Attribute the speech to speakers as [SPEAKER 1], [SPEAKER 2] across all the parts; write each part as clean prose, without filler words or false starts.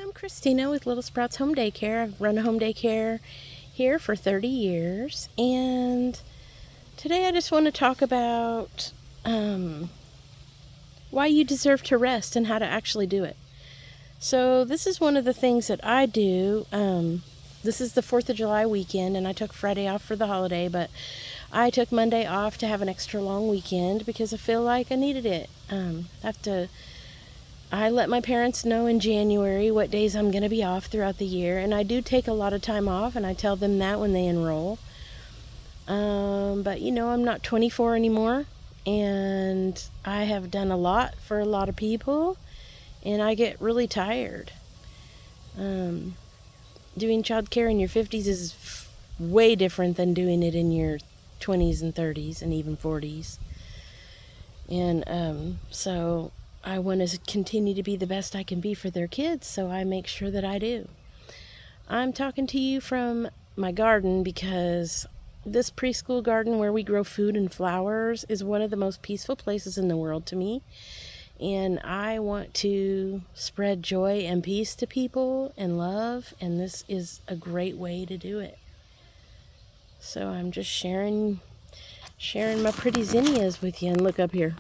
[SPEAKER 1] I'm Christina with Little Sprouts Home Daycare. I've run a home daycare here for 30 years, and today I just want to talk about why you deserve to rest and how to actually do it. So this is one of the things that I do. This is the 4th of July weekend, and I took Friday off for the holiday, but I took Monday off to have an extra long weekend because I feel like I needed it. I let my parents know in January what days I'm going to be off throughout the year, and I do take a lot of time off, and I tell them that when they enroll. But I'm not 24 anymore, and I have done a lot for a lot of people, and I get really tired. Doing childcare in your 50s is way different than doing it in your 20s and 30s and even 40s. And so I want to continue to be the best I can be for their kids, so I make sure that I do. I'm talking to you from my garden because this preschool garden where we grow food and flowers is one of the most peaceful places in the world to me. And I want to spread joy and peace to people and love, and this is a great way to do it. So I'm just sharing my pretty zinnias with you. And look up here.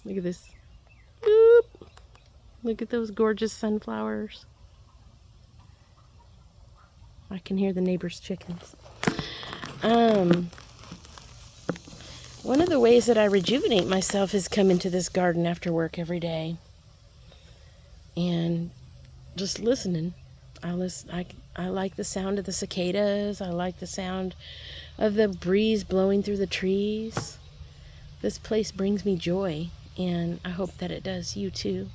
[SPEAKER 1] Look at this. Boop. Look at those gorgeous sunflowers. I can hear the neighbor's chickens. One of the ways that I rejuvenate myself is come into this garden after work every day and just listening. I like the sound of the cicadas. I like the sound of the breeze blowing through the trees. This place brings me joy, and I hope that it does you too.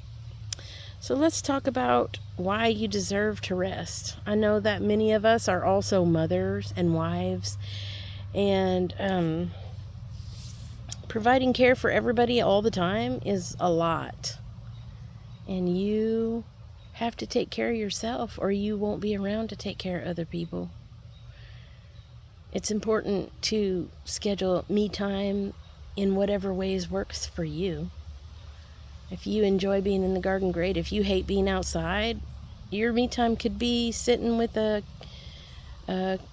[SPEAKER 1] So let's talk about why you deserve to rest. I know that many of us are also mothers and wives, and providing care for everybody all the time is a lot. And you have to take care of yourself, or you won't be around to take care of other people. It's important to schedule me time in whatever ways works for you. If you enjoy being in the garden, great. If you hate being outside, your me time could be sitting with a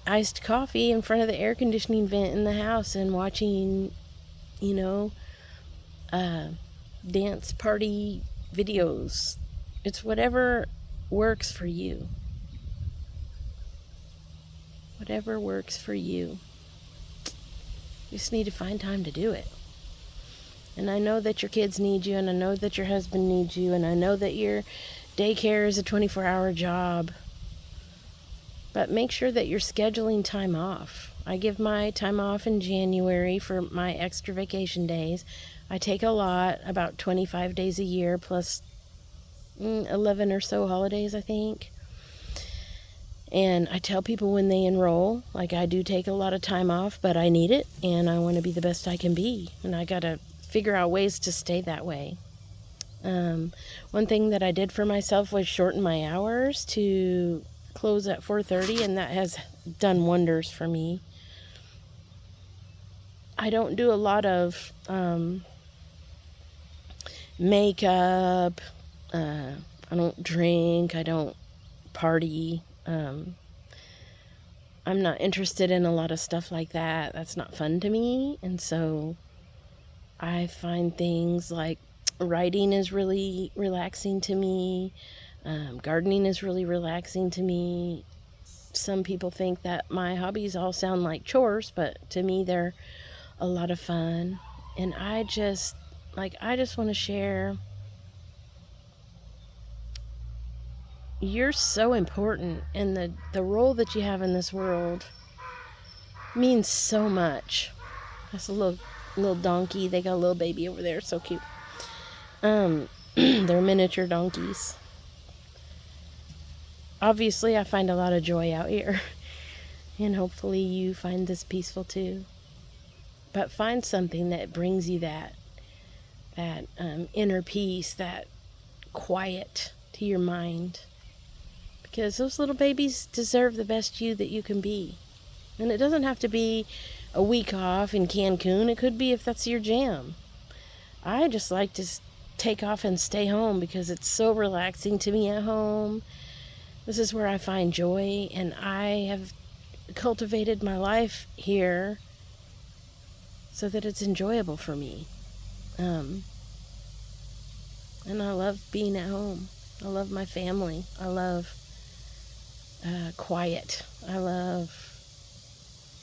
[SPEAKER 1] iced coffee in front of the air conditioning vent in the house and watching, dance party videos. It's whatever works for you. Whatever works for you. You just need to find time to do it. And I know that your kids need you, and I know that your husband needs you, and I know that your daycare is a 24-hour job. But make sure that you're scheduling time off. I give my time off in January for my extra vacation days. I take a lot, about 25 days a year, plus 11 or so holidays, I think. And I tell people when they enroll, like, I do take a lot of time off, but I need it, and I want to be the best I can be. And I got to figure out ways to stay that way. One thing that I did for myself was shorten my hours to close at 4:30, and that has done wonders for me. I don't do a lot of makeup. I don't drink. I don't party. I'm not interested in a lot of stuff like that. That's not fun to me. And so I find things like writing is really relaxing to me. Gardening is really relaxing to me. Some people think that my hobbies all sound like chores, but to me they're a lot of fun. And I just want to share. You're so important, and the role that you have in this world means so much. That's a little donkey. They got a little baby over there, so cute. They're miniature donkeys. Obviously, I find a lot of joy out here, and hopefully you find this peaceful too. But find something that brings you that inner peace, that quiet to your mind. Because those little babies deserve the best you that you can be. And it doesn't have to be a week off in Cancun. It could be if that's your jam. I just like to take off and stay home because it's so relaxing to me at home. This is where I find joy, and I have cultivated my life here so that it's enjoyable for me. And I love being at home. I love my family. I love quiet. I love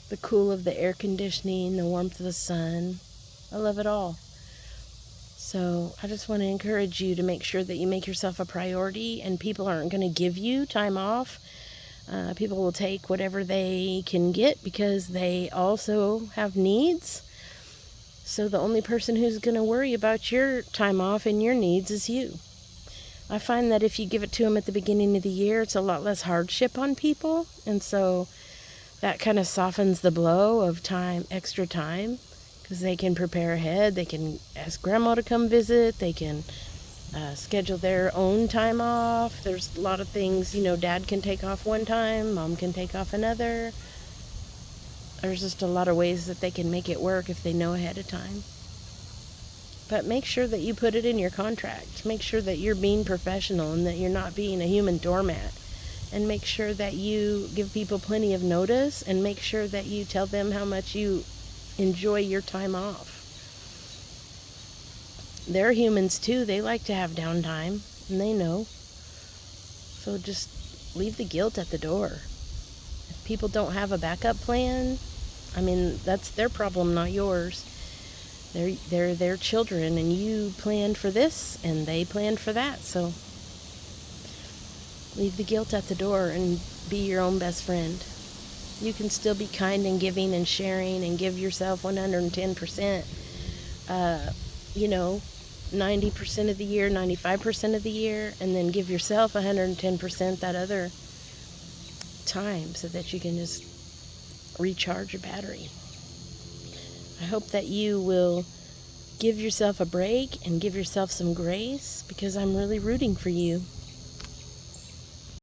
[SPEAKER 1] the cool of the air conditioning, the warmth of the sun. I love it all. So I just want to encourage you to make sure that you make yourself a priority, and people aren't going to give you time off. People will take whatever they can get because they also have needs. So the only person who's going to worry about your time off and your needs is you. I find that if you give it to them at the beginning of the year, it's a lot less hardship on people. And so that kind of softens the blow of time, extra time, because they can prepare ahead. They can ask grandma to come visit. They can schedule their own time off. There's a lot of things, dad can take off one time, mom can take off another. There's just a lot of ways that they can make it work if they know ahead of time. But make sure that you put it in your contract. Make sure that you're being professional and that you're not being a human doormat. And make sure that you give people plenty of notice, and make sure that you tell them how much you enjoy your time off. They're humans too. They like to have downtime, and they know. So just leave the guilt at the door. If people don't have a backup plan, that's their problem, not yours. They're their children, and you planned for this, and they planned for that. So leave the guilt at the door and be your own best friend. You can still be kind and giving and sharing and give yourself 110%, 90% of the year, 95% of the year, and then give yourself 110% that other time so that you can just recharge your battery. I hope that you will give yourself a break and give yourself some grace, because I'm really rooting for you.